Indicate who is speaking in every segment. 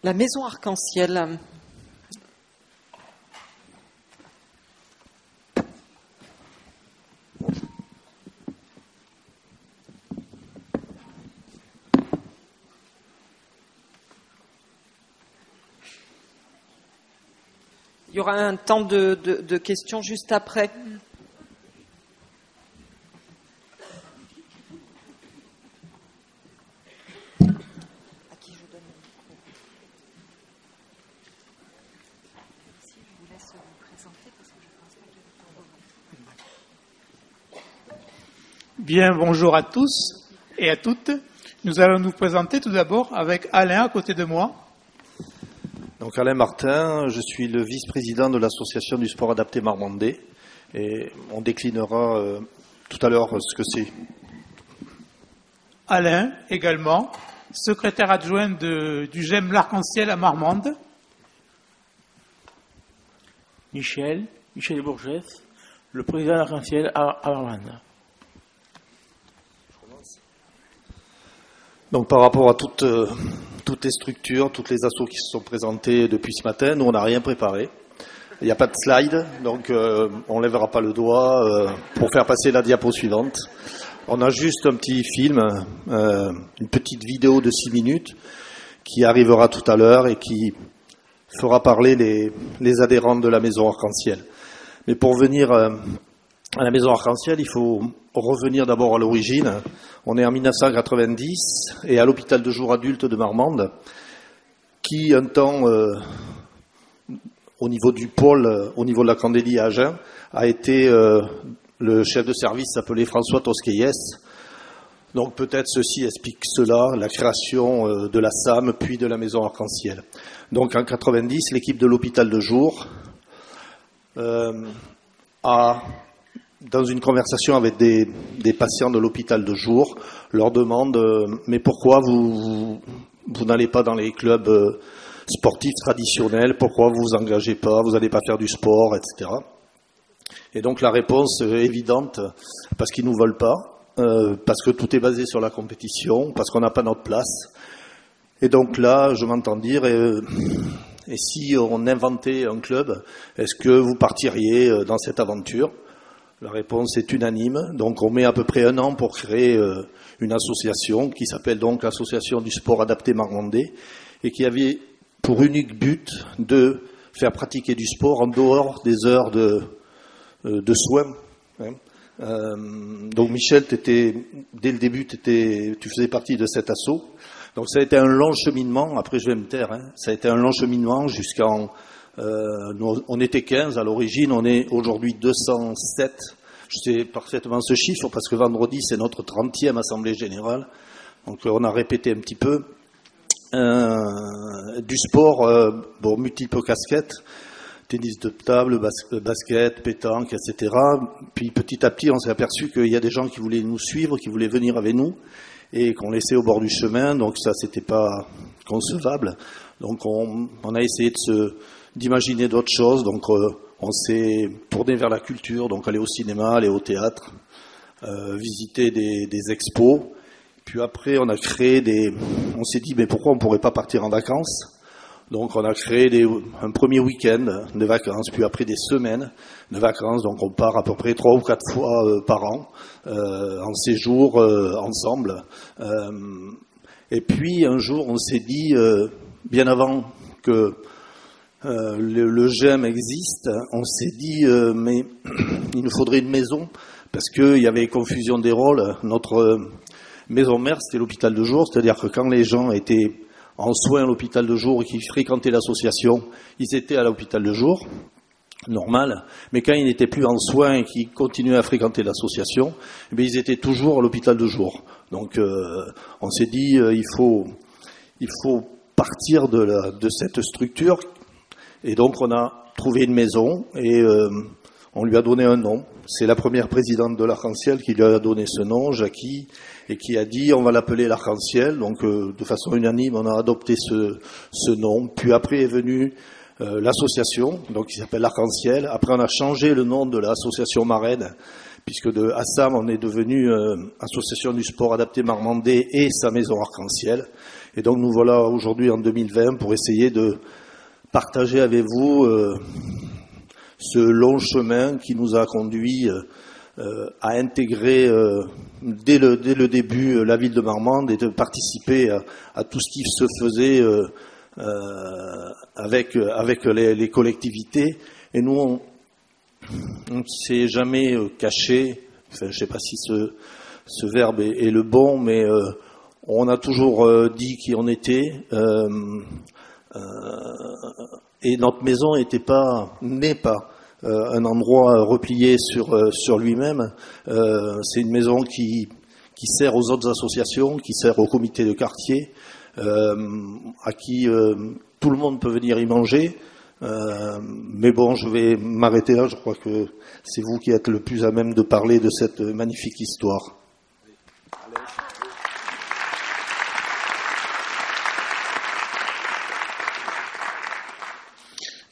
Speaker 1: La maison arc-en-ciel. Il y aura un temps de questions juste après.
Speaker 2: Bien, bonjour à tous et à toutes. Nous allons nous présenter tout d'abord avec Alain à côté de moi.
Speaker 3: Donc Alain Martin, je suis le vice-président de l'association du sport adapté Marmandais et on déclinera tout à l'heure ce que c'est.
Speaker 2: Alain également, secrétaire adjoint du GEM L'Arc-en-Ciel à Marmande.
Speaker 4: Michel Bourges, le président de l'Arc-en-Ciel à Marmande.
Speaker 3: Donc par rapport à toutes les structures, toutes les assos qui se sont présentées depuis ce matin, nous on n'a rien préparé. Il n'y a pas de slide, donc on ne lèvera pas le doigt pour faire passer la diapo suivante. On a juste un petit film, une petite vidéo de 6 minutes qui arrivera tout à l'heure et qui fera parler les adhérents de la maison Arc-en-Ciel. Mais pour venir à la maison Arc-en-Ciel, il faut revenir d'abord à l'origine. On est en 1990 et à l'hôpital de jour adulte de Marmande, qui un temps, au niveau du pôle, au niveau de la Candélie à Agen, a été le chef de service s'appelait François Tosquelles. Donc peut-être ceci explique cela, la création de la SAM puis de la maison Arc-en-Ciel. Donc en 90, l'équipe de l'hôpital de jour a, dans une conversation avec des patients de l'hôpital de jour, leur demande mais pourquoi vous n'allez pas dans les clubs sportifs traditionnels, pourquoi vous vous engagez pas, vous n'allez pas faire du sport, etc. Et donc la réponse est évidente, parce qu'ils nous veulent pas, parce que tout est basé sur la compétition, parce qu'on n'a pas notre place. Et donc là, je m'entends dire, et si on inventait un club, est-ce que vous partiriez dans cette aventure ? La réponse est unanime. Donc on met à peu près 1 an pour créer une association qui s'appelle donc l'Association du sport adapté Marmandais et qui avait pour unique but de faire pratiquer du sport en dehors des heures de soins. Donc Michel, dès le début, tu faisais partie de cet assaut. Donc ça a été un long cheminement, après je vais me taire, ça a été un long cheminement jusqu'en... on était 15 à l'origine, on est aujourd'hui 207. Je sais parfaitement ce chiffre parce que vendredi c'est notre 30e assemblée générale. Donc on a répété un petit peu. Du sport, multiples casquettes, tennis de table, basket, pétanque, etc. Puis petit à petit on s'est aperçu qu'il y a des gens qui voulaient nous suivre, qui voulaient venir avec nous et qu'on laissait au bord du chemin. Donc ça c'était pas concevable. Donc on a essayé d'imaginer d'autres choses, donc on s'est tourné vers la culture, donc aller au cinéma, aller au théâtre, visiter des expos. Puis après, on s'est dit, mais pourquoi on ne pourrait pas partir en vacances ? Donc on a créé un premier week-end de vacances, puis après des semaines de vacances, donc on part à peu près 3 ou 4 fois par an, en séjour ensemble. Et puis un jour, on s'est dit, bien avant que le GEM existe, on s'est dit mais il nous faudrait une maison parce qu'il y avait confusion des rôles. Notre maison mère c'était l'hôpital de jour, c'est-à-dire que quand les gens étaient en soins à l'hôpital de jour et qui fréquentaient l'association, ils étaient à l'hôpital de jour, normal, mais quand ils n'étaient plus en soins et qu'ils continuaient à fréquenter l'association, eh ils étaient toujours à l'hôpital de jour. Donc on s'est dit il faut partir de cette structure. Et donc on a trouvé une maison et on lui a donné un nom. C'est la première présidente de l'Arc-en-Ciel qui lui a donné ce nom, Jackie, et qui a dit on va l'appeler l'Arc-en-Ciel. Donc de façon unanime, on a adopté ce nom. Puis après est venue l'association, donc qui s'appelle l'Arc-en-Ciel. Après on a changé le nom de l'association marraine, puisque de Assam, on est devenu Association du sport adapté Marmandais et sa maison Arc-en-Ciel. Et donc nous voilà aujourd'hui en 2020 pour essayer de partager avec vous ce long chemin qui nous a conduit à intégrer dès le début la ville de Marmande et de participer à tout ce qui se faisait avec les collectivités. Et nous, on ne s'est jamais caché, enfin, je ne sais pas si ce verbe est le bon, mais on a toujours dit qui on était. Et notre maison n'est pas un endroit replié sur lui-même. C'est une maison qui sert aux autres associations, qui sert au comité de quartier, à qui tout le monde peut venir y manger. Mais bon, je vais m'arrêter là. Je crois que c'est vous qui êtes le plus à même de parler de cette magnifique histoire.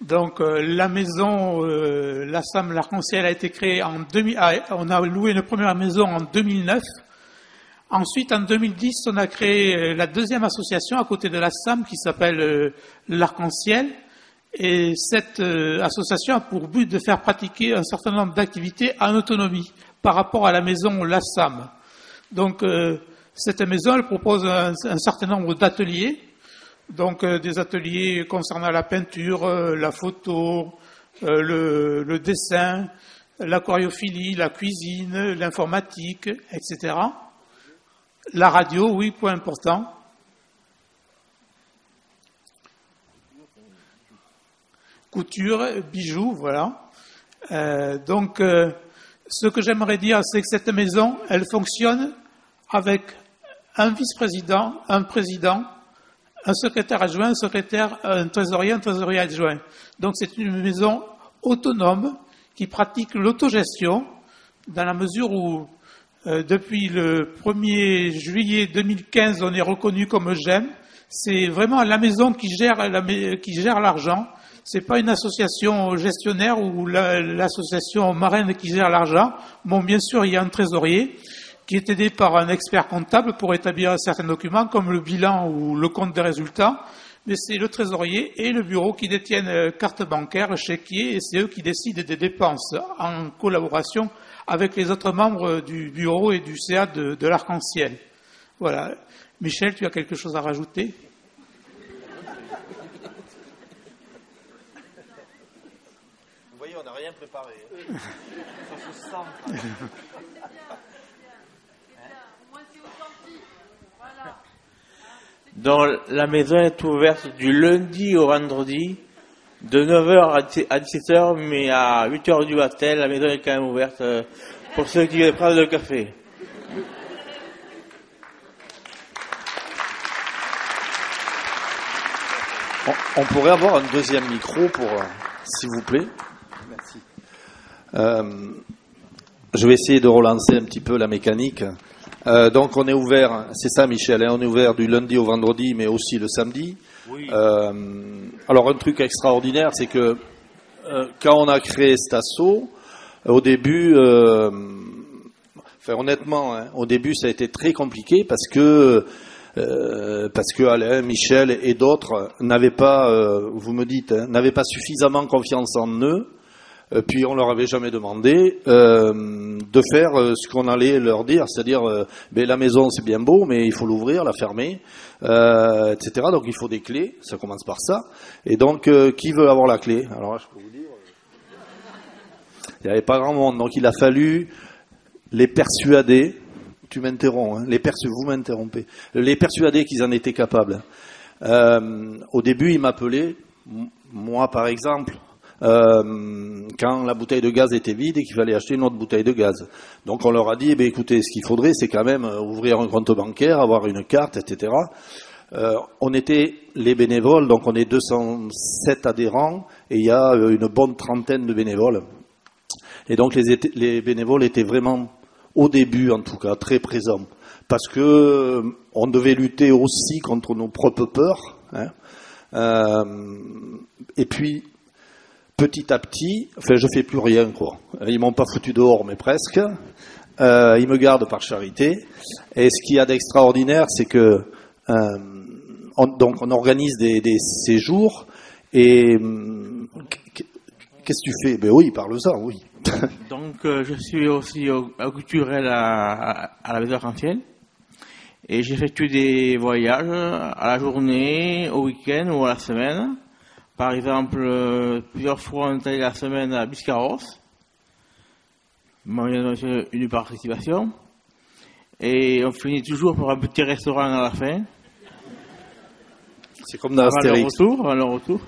Speaker 2: Donc la maison, l'Assam l'Arc-en-Ciel a été créée en 2000. On a loué une première maison en 2009. Ensuite, en 2010, on a créé la deuxième association à côté de l'Assam qui s'appelle l'Arc-en-Ciel. Et cette association a pour but de faire pratiquer un certain nombre d'activités en autonomie par rapport à la maison l'Assam. Donc cette maison, elle propose un certain nombre d'ateliers. Donc des ateliers concernant la peinture, la photo, le dessin, l'aquariophilie, la cuisine, l'informatique, etc. La radio, oui, point important. Couture, bijoux, voilà. Donc ce que j'aimerais dire, c'est que cette maison, elle fonctionne avec un vice-président, un président, un secrétaire adjoint, un trésorier adjoint. Donc c'est une maison autonome qui pratique l'autogestion dans la mesure où depuis le 1er juillet 2015, on est reconnu comme GEM. C'est vraiment la maison qui gère l'argent. C'est pas une association gestionnaire ou l'association marraine qui gère l'argent. Bon, bien sûr, il y a un trésorier qui est aidé par un expert comptable pour établir certains documents comme le bilan ou le compte des résultats, mais c'est le trésorier et le bureau qui détiennent carte bancaire, chéquier, et c'est eux qui décident des dépenses en collaboration avec les autres membres du bureau et du CA de l'Arc-en-Ciel. Voilà. Michel, tu as quelque chose à rajouter ?
Speaker 3: Vous voyez, on n'a rien préparé. Ça se sent.
Speaker 4: Donc la maison est ouverte du lundi au vendredi, de 9h à 17h, mais à 8h du matin, la maison est quand même ouverte pour ceux qui veulent prendre le café.
Speaker 3: On pourrait avoir un deuxième micro pour, s'il vous plaît. Merci. Je vais essayer de relancer un petit peu la mécanique. Donc on est ouvert, c'est ça Michel, hein, on est ouvert du lundi au vendredi, mais aussi le samedi.
Speaker 4: Oui.
Speaker 3: Alors un truc extraordinaire, c'est que quand on a créé cet asso, au début, honnêtement, hein, au début ça a été très compliqué parce que Alain, Michel et d'autres n'avaient pas, vous me dites, hein, n'avaient pas suffisamment confiance en eux. Puis on leur avait jamais demandé de faire ce qu'on allait leur dire, c'est-à-dire la maison c'est bien beau, mais il faut l'ouvrir, la fermer, etc. Donc il faut des clés, ça commence par ça. Et donc qui veut avoir la clé ? Alors là, je peux vous dire, il n'y avait pas grand monde, donc il a fallu les persuader. Tu m'interromps, hein, vous m'interrompez. Les persuader qu'ils en étaient capables. Au début, ils m'appelaient, moi par exemple. Quand la bouteille de gaz était vide et qu'il fallait acheter une autre bouteille de gaz. Donc on leur a dit, écoutez, ce qu'il faudrait, c'est quand même ouvrir un compte bancaire, avoir une carte, etc. On était les bénévoles, donc on est 207 adhérents, et il y a une bonne trentaine de bénévoles. Et donc les bénévoles étaient vraiment, au début en tout cas, très présents. Parce que on devait lutter aussi contre nos propres peurs. Hein. Et puis, petit à petit, enfin, je fais plus rien, quoi. Ils m'ont pas foutu dehors, mais presque. Ils me gardent par charité. Et ce qu'il y a d'extraordinaire, c'est que on organise des séjours. Et qu'est-ce que tu fais? Ben oui, parle-en, oui.
Speaker 4: Donc, je suis aussi au culturel à la maison arc-en-ciel. Et j'effectue des voyages à la journée, au week-end ou à la semaine. Par exemple, plusieurs fois on est allé la semaine à Biscarrosse. Une participation. Et on finit toujours pour un petit restaurant à la fin.
Speaker 3: C'est comme dans Astérix.
Speaker 4: Avant le retour.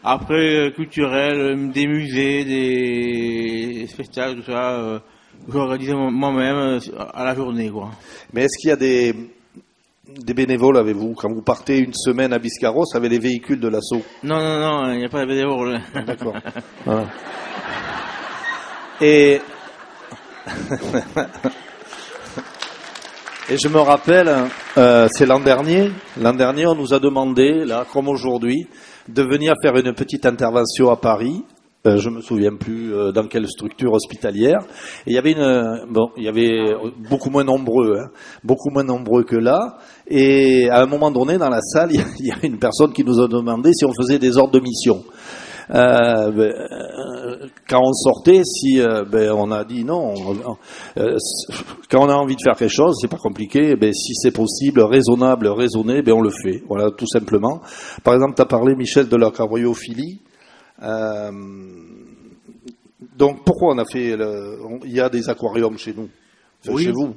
Speaker 4: Après, culturel, des musées, des spectacles, tout ça, j'organise moi-même à la journée, quoi.
Speaker 3: Mais est-ce qu'il y a des bénévoles avec vous quand vous partez une semaine à Biscarrosse avec les véhicules de l'assaut?
Speaker 4: Non, il n'y a pas de bénévoles.
Speaker 3: D'accord. Voilà. Et je me rappelle, c'est l'an dernier, on nous a demandé, là, comme aujourd'hui, de venir faire une petite intervention à Paris. Je me souviens plus dans quelle structure hospitalière. Et il y avait beaucoup moins nombreux que là. Et à un moment donné, dans la salle, il y a une personne qui nous a demandé si on faisait des ordres de mission. Quand on sortait, on a dit non. Quand on a envie de faire quelque chose, c'est pas compliqué. Si c'est possible, raisonnable, raisonné, on le fait. Voilà, tout simplement. Par exemple, tu as parlé, Michel, de l'aquariophilie. Donc, pourquoi on a fait il y a des aquariums chez nous,
Speaker 4: oui.
Speaker 3: Chez vous.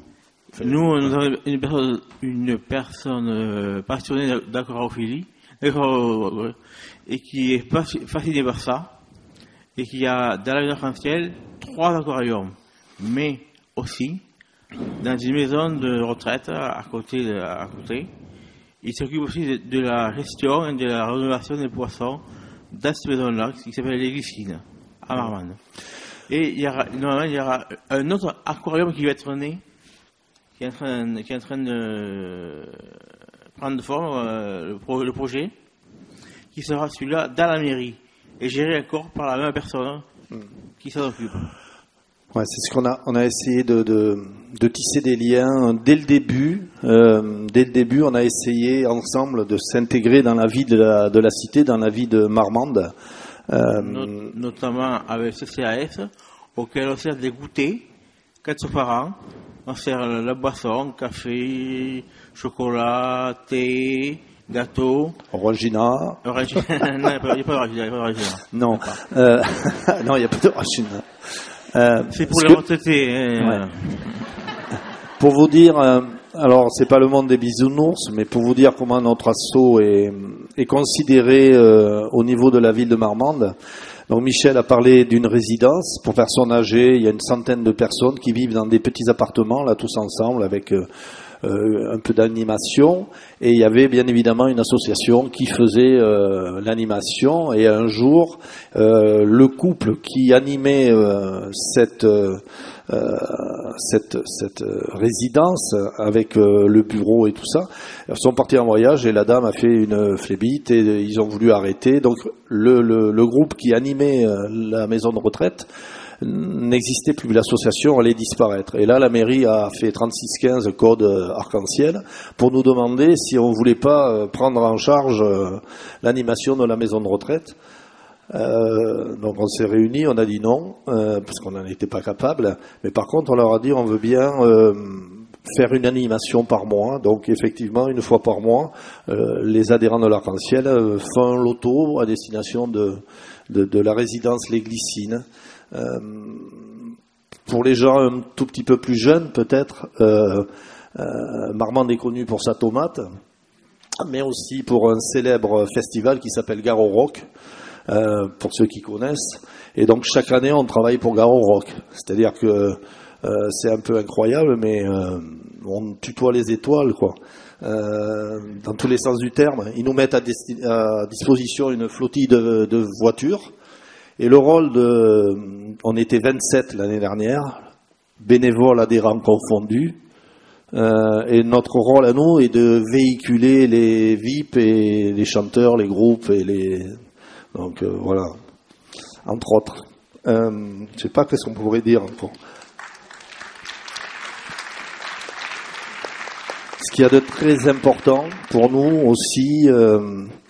Speaker 4: Nous avons une personne passionnée d'aquariophilie. Et qui est fasciné par ça, et qui a dans la maison arc-en-ciel 3 aquariums, mais aussi dans une maison de retraite à côté. Il s'occupe aussi de la gestion et de la rénovation des poissons dans cette maison-là, qui s'appelle les Glycines, à Marmande. Et normalement, il y aura un autre aquarium qui va être né, qui est en train de prendre forme, le projet, qui sera celui-là dans la mairie, et géré encore par la même personne qui s'en occupe.
Speaker 3: Ouais, c'est ce qu'on a essayé de tisser des liens dès le début. Dès le début, on a essayé ensemble de s'intégrer dans la vie de la cité, dans la vie de Marmande.
Speaker 4: Notamment avec ce CAS, auquel on sert des goûters, 4 fois par an. On sert la boisson, café, chocolat, thé, gâteau.
Speaker 3: Orangina.
Speaker 4: Non, il n'y a pas d'orangina.
Speaker 3: Non. Non, il n'y a pas d'orangina.
Speaker 4: C'est pour les retraités.
Speaker 3: Ouais. Pour vous dire, alors c'est pas le monde des bisounours, mais pour vous dire comment notre assaut est considéré au niveau de la ville de Marmande. Donc Michel a parlé d'une résidence pour personnes âgées. Il y a une centaine de personnes qui vivent dans des petits appartements, là tous ensemble, avec un peu d'animation. Et il y avait bien évidemment une association qui faisait l'animation. Et un jour, le couple qui animait cette résidence avec le bureau et tout ça, sont partis en voyage et la dame a fait une phlébite et ils ont voulu arrêter. Donc le groupe qui animait la maison de retraite n'existait plus, l'association allait disparaître. Et là, la mairie a fait 3615 code arc-en-ciel pour nous demander si on voulait pas prendre en charge l'animation de la maison de retraite. Donc on s'est réunis, on a dit non, parce qu'on n'en était pas capable. Mais par contre, on leur a dit on veut bien faire une animation par mois. Donc effectivement, une fois par mois, les adhérents de l'Arc-en-Ciel font un loto à destination de la résidence Les Glycines. Pour les gens un tout petit peu plus jeunes, peut-être, Marmande est connu pour sa tomate, mais aussi pour un célèbre festival qui s'appelle Gare au Roc, pour ceux qui connaissent. Et donc chaque année, on travaille pour Gare au Roc. C'est-à-dire que c'est un peu incroyable, mais on tutoie les étoiles, quoi. Dans tous les sens du terme. Ils nous mettent à disposition une flottille de voitures. Et le rôle on était 27 l'année dernière, bénévoles adhérents confondus, et notre rôle à nous est de véhiculer les VIP et les chanteurs, les groupes et donc voilà. entre autres. Je ne sais pas qu'est-ce qu'on pourrait dire. Ce qu'il y a de très important pour nous aussi,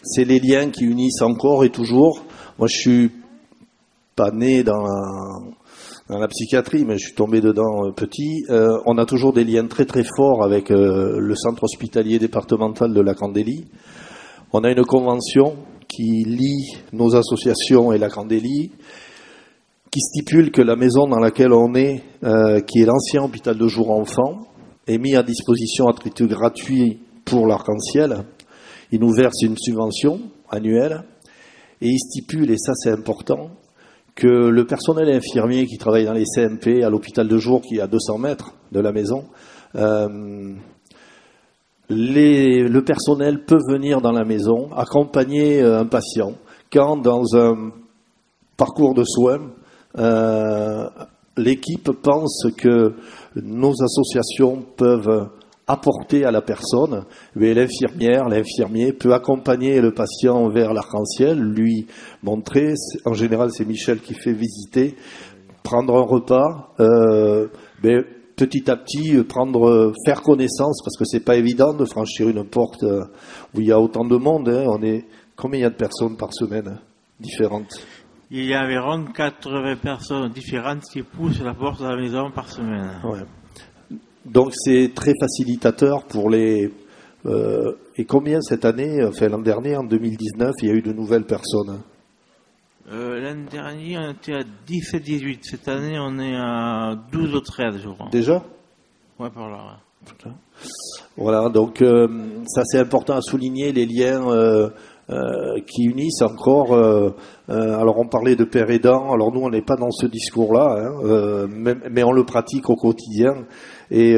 Speaker 3: c'est les liens qui unissent encore et toujours. Moi, je suis pas né dans la psychiatrie, mais je suis tombé dedans petit. On a toujours des liens très très forts avec le centre hospitalier départemental de la Candélie. On a une convention qui lie nos associations et la Candélie, qui stipule que la maison dans laquelle on est, qui est l'ancien hôpital de jour enfant, est mis à disposition à titre gratuit pour l'Arc-en-Ciel. Il nous verse une subvention annuelle et il stipule, et ça c'est important, que le personnel infirmier qui travaille dans les CMP à l'hôpital de jour qui est à 200 mètres de la maison, le personnel peut venir dans la maison accompagner un patient quand dans un parcours de soins, l'équipe pense que nos associations peuvent apporter à la personne, mais l'infirmier peut accompagner le patient vers l'Arc-en-Ciel, lui montrer, en général c'est Michel qui fait visiter, prendre un repas, petit à petit faire connaissance, parce que c'est pas évident de franchir une porte où il y a autant de monde. Combien il y a de personnes par semaine différentes?
Speaker 4: Il y a environ 80 personnes différentes qui poussent la porte de la maison par semaine.
Speaker 3: Ouais. Donc c'est très facilitateur pour les... et combien cette année, enfin l'an dernier, en 2019, il y a eu de nouvelles personnes?
Speaker 4: L'an dernier, on était à 17-18. Cette année, on est à 12 ou 13, je crois.
Speaker 3: Déjà?
Speaker 4: Ouais, par là. Ouais.
Speaker 3: Voilà, donc ça c'est important à souligner, les liens qui unissent encore. Alors on parlait de père aidant, alors nous on n'est pas dans ce discours-là, mais on le pratique au quotidien. Et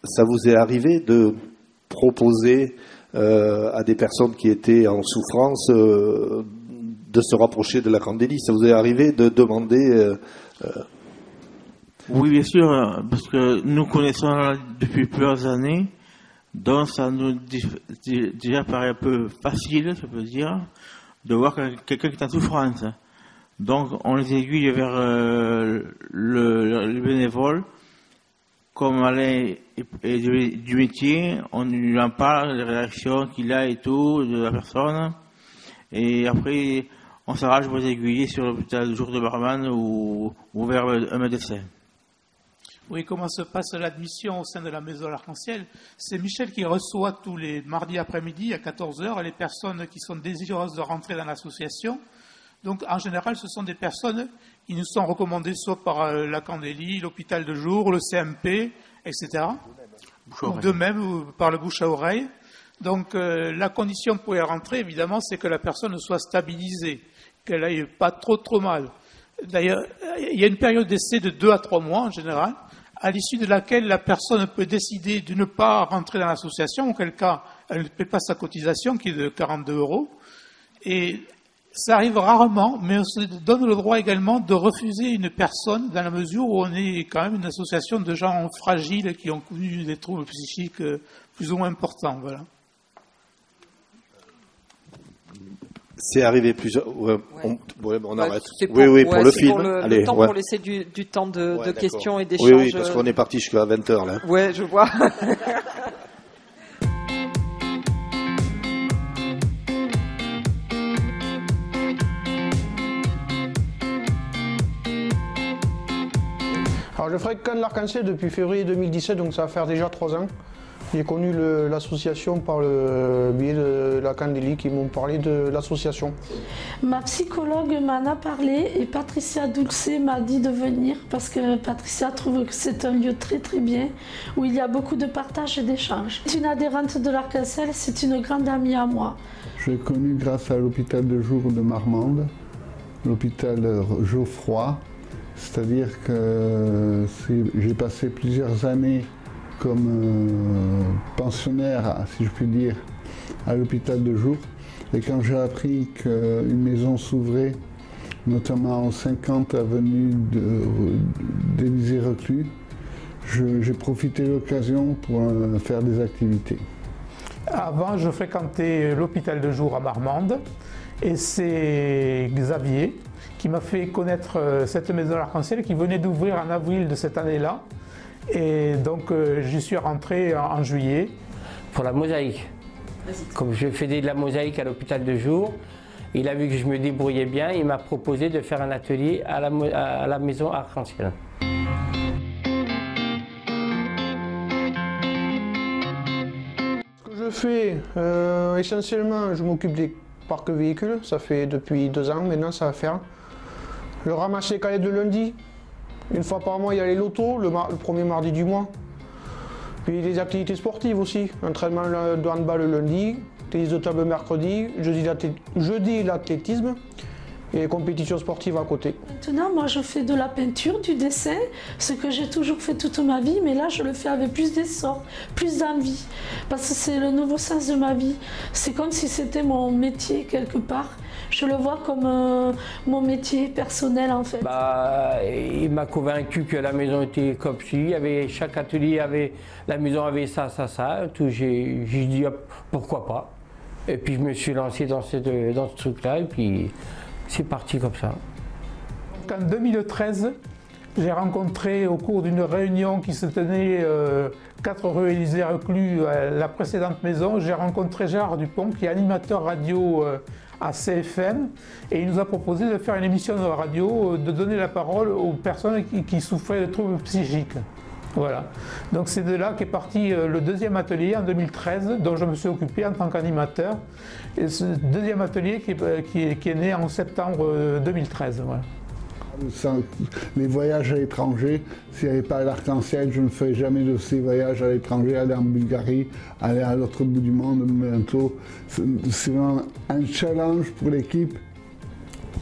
Speaker 3: ça vous est arrivé de proposer à des personnes qui étaient en souffrance de se rapprocher de la Candélie? Ça vous est arrivé de demander
Speaker 4: Oui, bien sûr, parce que nous connaissons depuis plusieurs années, donc ça nous déjà paraît un peu facile, je peux dire, de voir quelqu'un qui est en souffrance. Donc on les aiguille vers le bénévole, comme Alain est du métier, on lui en parle, les réactions qu'il a et tout, de la personne, et après on s'arrange pour les aiguiller sur l'hôpital de jour de Marmande ou vers un médecin.
Speaker 2: Oui, comment se passe l'admission au sein de la maison de l'Arc-en-Ciel? C'est Michel qui reçoit tous les mardis après-midi à 14h les personnes qui sont désireuses de rentrer dans l'association. Donc en général, ce sont des personnes qui nous sont recommandées soit par la Candélie, l'hôpital de jour, le CMP, etc. Ou d'eux-mêmes, par le bouche à oreille. Donc la condition pour y rentrer, évidemment, c'est que la personne soit stabilisée, qu'elle n'aille pas trop mal. D'ailleurs, il y a une période d'essai de 2 à 3 mois en général, à l'issue de laquelle la personne peut décider de ne pas rentrer dans l'association, auquel cas elle ne paie pas sa cotisation qui est de 42 €. Et ça arrive rarement, mais on se donne le droit également de refuser une personne dans la mesure où on est quand même une association de gens fragiles qui ont connu des troubles psychiques plus ou moins importants. Voilà.
Speaker 3: C'est arrivé plusieurs... on arrête.
Speaker 1: Pour,
Speaker 3: pour le film.
Speaker 1: Pour le temps, pour laisser du temps de questions et d'échanges.
Speaker 3: Oui, parce qu'on est parti jusqu'à 20h, là.
Speaker 1: Ouais, je vois.
Speaker 5: Alors, je fréquente l'Arc-en-Ciel depuis février 2017, donc ça va faire déjà 3 ans. J'ai connu l'association par le biais de la Candélie qui m'ont parlé de l'association.
Speaker 6: Ma psychologue m'en a parlé et Patricia Dulce m'a dit de venir parce que Patricia trouve que c'est un lieu très très bien où il y a beaucoup de partage et d'échanges. C'est une adhérente de l'Arc-en-Ciel, c'est une grande amie à moi.
Speaker 7: J'ai connu grâce à l'hôpital de jour de Marmande, l'hôpital Geoffroy, c'est-à-dire que j'ai passé plusieurs années comme pensionnaire, si je puis dire, à l'hôpital de jour. Et quand j'ai appris qu'une maison s'ouvrait, notamment en 50 avenue d'Élysée-Reclus, j'ai profité de l'occasion pour faire des activités.
Speaker 2: Avant, je fréquentais l'hôpital de jour à Marmande. Et c'est Xavier qui m'a fait connaître cette maison L'Arc-en-Ciel qui venait d'ouvrir en avril de cette année-là. Et donc j'y suis rentré en juillet.
Speaker 8: Pour la mosaïque. Comme je faisais de la mosaïque à l'hôpital de jour, il a vu que je me débrouillais bien, il m'a proposé de faire un atelier à la maison Arc-en-Ciel.
Speaker 5: Ce que je fais, essentiellement, je m'occupe des parcs véhicules, ça fait depuis 2 ans maintenant, ça va faire. Je ramasse les canettes le lundi. Une fois par mois, il y a les lotos, le premier mardi du mois. Puis les activités sportives aussi, entraînement de handball le lundi, tennis de table mercredi, jeudi l'athlétisme et compétitions sportives à côté.
Speaker 6: Maintenant, moi je fais de la peinture, du dessin, ce que j'ai toujours fait toute ma vie, mais là je le fais avec plus d'essor, plus d'envie, parce que c'est le nouveau sens de ma vie. C'est comme si c'était mon métier quelque part. Je le vois comme mon métier personnel en fait.
Speaker 8: Il m'a convaincu que la maison était comme si, chaque atelier la maison avait ça. J'ai dit hop, pourquoi pas. Et puis je me suis lancé dans ce truc-là et puis c'est parti comme ça.
Speaker 2: En 2013, j'ai rencontré au cours d'une réunion qui se tenait 4 rue Élysée-Reclus, la précédente maison, j'ai rencontré Gérard Dupont qui est animateur radio à CFM et il nous a proposé de faire une émission de radio, de donner la parole aux personnes qui souffraient de troubles psychiques. Voilà. Donc c'est de là qu'est parti le 2e atelier en 2013 dont je me suis occupé en tant qu'animateur. Et ce 2e atelier qui est né en septembre 2013. Voilà.
Speaker 7: Les voyages à l'étranger, s'il n'y avait pas l'Arc-en-Ciel, je ne ferais jamais de ces voyages à l'étranger, aller en Bulgarie, aller à l'autre bout du monde bientôt. C'est vraiment un challenge pour l'équipe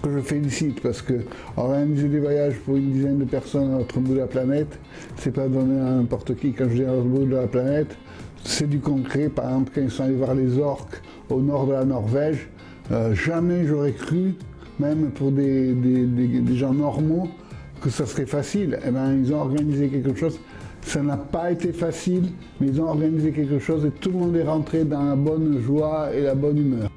Speaker 7: que je félicite parce que organiser des voyages pour une dizaine de personnes à l'autre bout de la planète, c'est pas donné à n'importe qui. Quand je dis à l'autre bout de la planète, c'est du concret. Par exemple, quand ils sont allés voir les orques au nord de la Norvège, jamais j'aurais cru, même pour des gens normaux, que ça serait facile. Eh bien, ils ont organisé quelque chose. Ça n'a pas été facile, mais ils ont organisé quelque chose et tout le monde est rentré dans la bonne joie et la bonne humeur.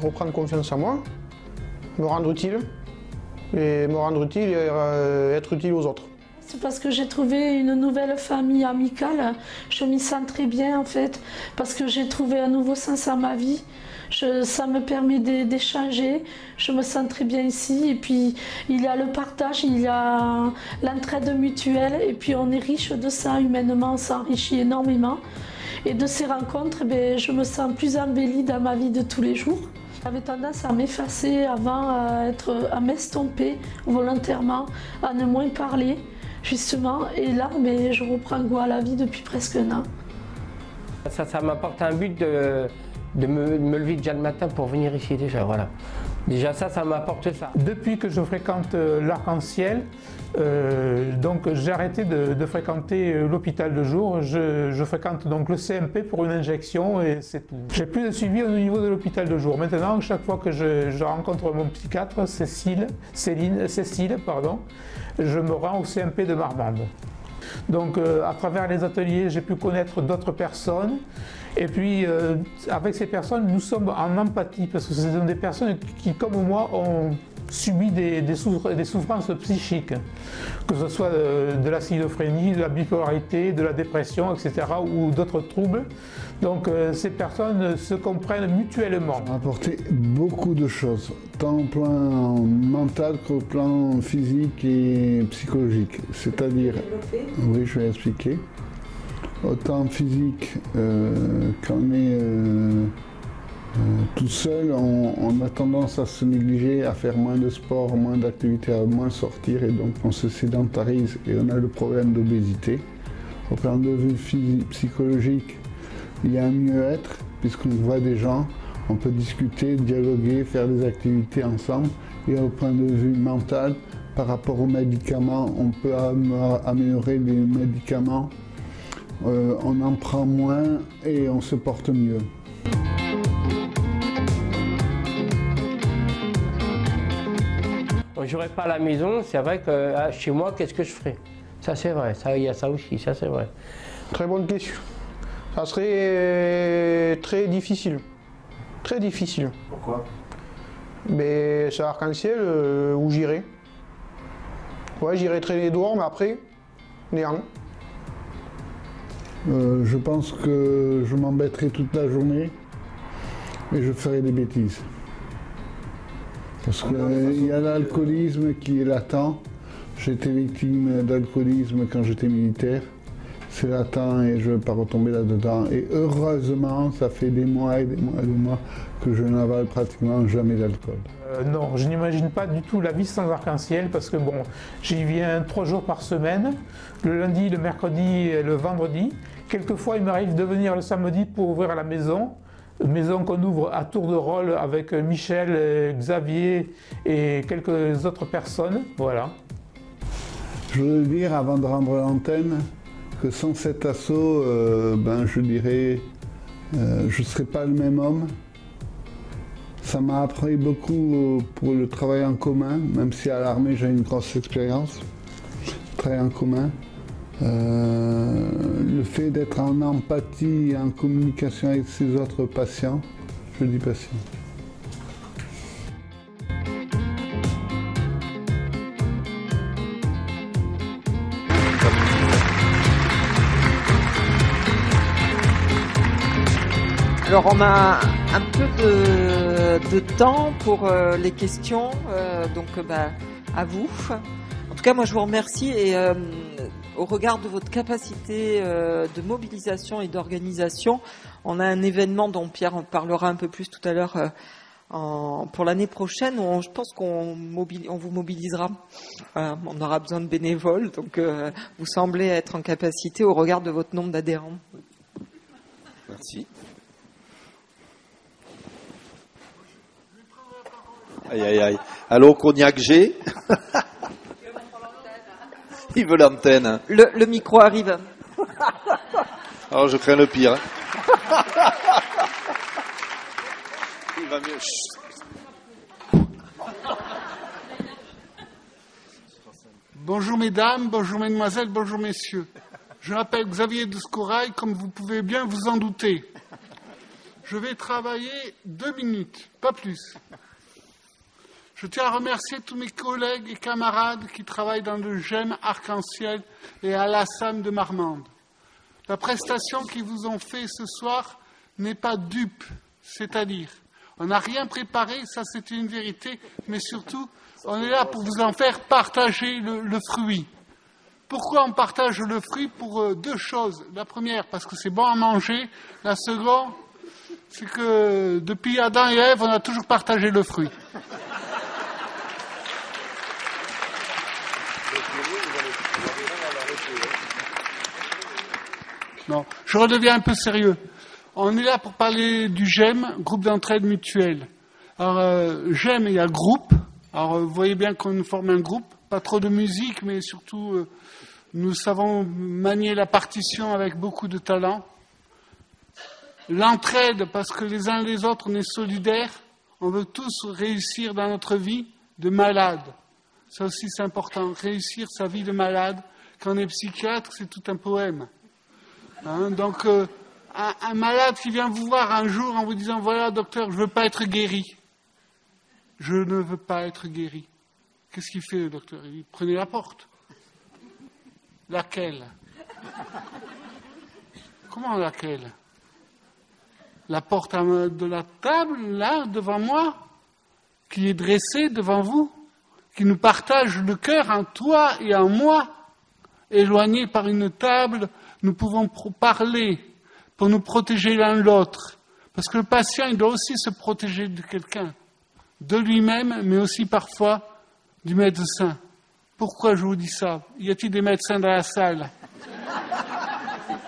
Speaker 5: Reprendre confiance en moi, me rendre utile, et être utile aux autres.
Speaker 6: C'est parce que j'ai trouvé une nouvelle famille amicale, je m'y sens très bien en fait, parce que j'ai trouvé un nouveau sens à ma vie. Ça me permet d'échanger, je me sens très bien ici, et puis il y a le partage, il y a l'entraide mutuelle, et puis on est riche de ça humainement, on s'enrichit énormément. Et de ces rencontres, je me sens plus embellie dans ma vie de tous les jours. J'avais tendance à m'effacer avant, à m'estomper volontairement, à ne moins parler, justement. Et là, je reprends goût à la vie depuis presque 1 an.
Speaker 8: Ça m'apporte un but de me lever déjà le matin pour venir ici déjà, voilà. Déjà ça m'apporte ça.
Speaker 2: Depuis que je fréquente l'Arc-en-Ciel, donc j'ai arrêté de fréquenter l'hôpital de jour. Je fréquente donc le CMP pour une injection et c'est tout. J'ai plus de suivi au niveau de l'hôpital de jour. Maintenant, chaque fois que je rencontre mon psychiatre, Cécile, je me rends au CMP de Marmande. Donc à travers les ateliers, j'ai pu connaître d'autres personnes. Et puis avec ces personnes, nous sommes en empathie parce que ce sont des personnes qui, comme moi, ont subi des souffrances psychiques, que ce soit de la schizophrénie, de la bipolarité, de la dépression, etc. ou d'autres troubles. Donc ces personnes se comprennent mutuellement.
Speaker 7: Ça m'a apporté beaucoup de choses, tant au plan mental qu'au plan physique et psychologique. C'est-à-dire, oui, je vais expliquer. Autant physique, quand on est tout seul, on a tendance à se négliger, à faire moins de sport, moins d'activités, à moins sortir, et donc on se sédentarise et on a le problème d'obésité. Au plan de vue psychologique, il y a un mieux-être, puisqu'on voit des gens, on peut discuter, dialoguer, faire des activités ensemble. Et au point de vue mental, par rapport aux médicaments, on peut améliorer les médicaments. On en prend moins et on se porte mieux.
Speaker 8: Je n'aurais pas la maison, c'est vrai que chez moi, qu'est-ce que je ferais? Ça c'est vrai, il y a ça aussi, ça c'est vrai.
Speaker 5: Très bonne question. Ça serait très difficile. Très difficile.
Speaker 7: Pourquoi?
Speaker 5: Mais c'est Arc-en-Ciel où j'irai. Ouais, j'irai traîner dehors, mais après, néant.
Speaker 7: Je pense que je m'embêterai toute la journée, mais je ferai des bêtises. Parce qu'il y a l'alcoolisme qui est latent. J'ai été victime d'alcoolisme quand j'étais militaire. C'est latent et je ne veux pas retomber là-dedans. Et heureusement, ça fait des mois et des mois et des mois que je n'avale pratiquement jamais d'alcool.
Speaker 2: Non, je n'imagine pas du tout la vie sans arc-en-ciel parce que bon, j'y viens 3 jours par semaine, le lundi, le mercredi et le vendredi. Quelquefois, il m'arrive de venir le samedi pour ouvrir la maison qu'on ouvre à tour de rôle avec Michel, Xavier et quelques autres personnes. Voilà.
Speaker 7: Je voudrais dire, avant de rendre l'antenne, que sans cet assaut, je dirais, je ne serais pas le même homme. Ça m'a appris beaucoup pour le travail en commun, même si à l'armée j'ai une grosse expérience. Travail en commun. Le fait d'être en empathie et en communication avec ses autres patients, je dis patients.
Speaker 1: Alors on a un peu de temps pour les questions, donc à vous. En tout cas, moi je vous remercie et au regard de votre capacité de mobilisation et d'organisation, on a un événement dont Pierre parlera un peu plus tout à l'heure pour l'année prochaine où je pense qu'on vous mobilisera. On aura besoin de bénévoles, donc vous semblez être en capacité au regard de votre nombre d'adhérents.
Speaker 3: Merci. Aïe, aïe, aïe. Allô, Cognac G. Il veut l'antenne.
Speaker 1: Le micro arrive.
Speaker 3: Alors, je crains le pire. Il va mieux.
Speaker 9: Bonjour mesdames, bonjour mesdemoiselles, bonjour messieurs. Je m'appelle Xavier de Scorail, comme vous pouvez bien vous en douter. Je vais travailler 2 minutes, pas plus. Je tiens à remercier tous mes collègues et camarades qui travaillent dans le GEM Arc-en-Ciel et à l'ASAM de Marmande. La prestation qu'ils vous ont fait ce soir n'est pas dupe, c'est-à-dire, on n'a rien préparé, ça c'est une vérité, mais surtout, on est là pour vous en faire partager le fruit. Pourquoi on partage le fruit? Pour 2 choses. La première, parce que c'est bon à manger. La seconde, c'est que depuis Adam et Ève, on a toujours partagé le fruit. Non, je redeviens un peu sérieux. On est là pour parler du GEM, groupe d'entraide mutuelle. Alors, GEM, il y a groupe. Alors, vous voyez bien qu'on forme un groupe. Pas trop de musique, mais surtout, nous savons manier la partition avec beaucoup de talent. L'entraide, parce que les uns les autres, on est solidaires. On veut tous réussir dans notre vie de malade. Ça aussi, c'est important. Réussir sa vie de malade. Quand on est psychiatre, c'est tout un poème. Donc, un malade qui vient vous voir un jour en vous disant « Voilà, docteur, je ne veux pas être guéri. » Je ne veux pas être guéri. Qu'est-ce qu'il fait, le docteur? Il dit « Prenez la porte. » Laquelle? Comment laquelle? La porte de la table, là, devant moi, qui est dressée devant vous, qui nous partage le cœur en toi et en moi, éloignés par une table. Nous pouvons parler pour nous protéger l'un l'autre. Parce que le patient, il doit aussi se protéger de quelqu'un, de lui-même, mais aussi parfois du médecin. Pourquoi je vous dis ça? Y a-t-il des médecins dans la salle?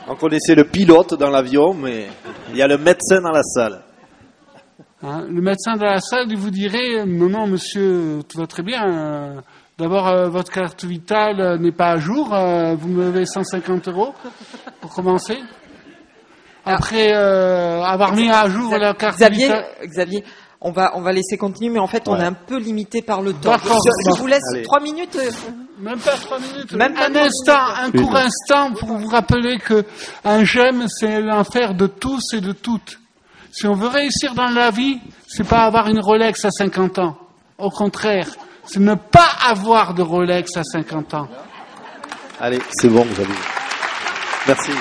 Speaker 3: On connaissait le pilote dans l'avion, mais il y a le médecin dans la salle.
Speaker 9: Le médecin dans la salle, il vous dirait « Non, monsieur, tout va très bien. D'abord, votre carte vitale n'est pas à jour. Vous me devez 150 € pour commencer. Après avoir mis à jour la carte vitale... »
Speaker 1: Xavier, On va laisser continuer, mais en fait, on est un peu limité par le temps.
Speaker 9: D'accord.
Speaker 1: Je vous laisse
Speaker 3: Allez.
Speaker 1: 3 minutes.
Speaker 9: Même pas 3 minutes.
Speaker 1: Même pas
Speaker 9: un
Speaker 1: 3
Speaker 9: instant,
Speaker 1: minutes.
Speaker 9: un court instant pour vous rappeler que un j'aime, c'est l'enfer de tous et de toutes. Si on veut réussir dans la vie, c'est pas avoir une Rolex à 50 ans. Au contraire, c'est ne pas avoir de Rolex à 50 ans.
Speaker 3: Allez, c'est bon, vous avez. Merci.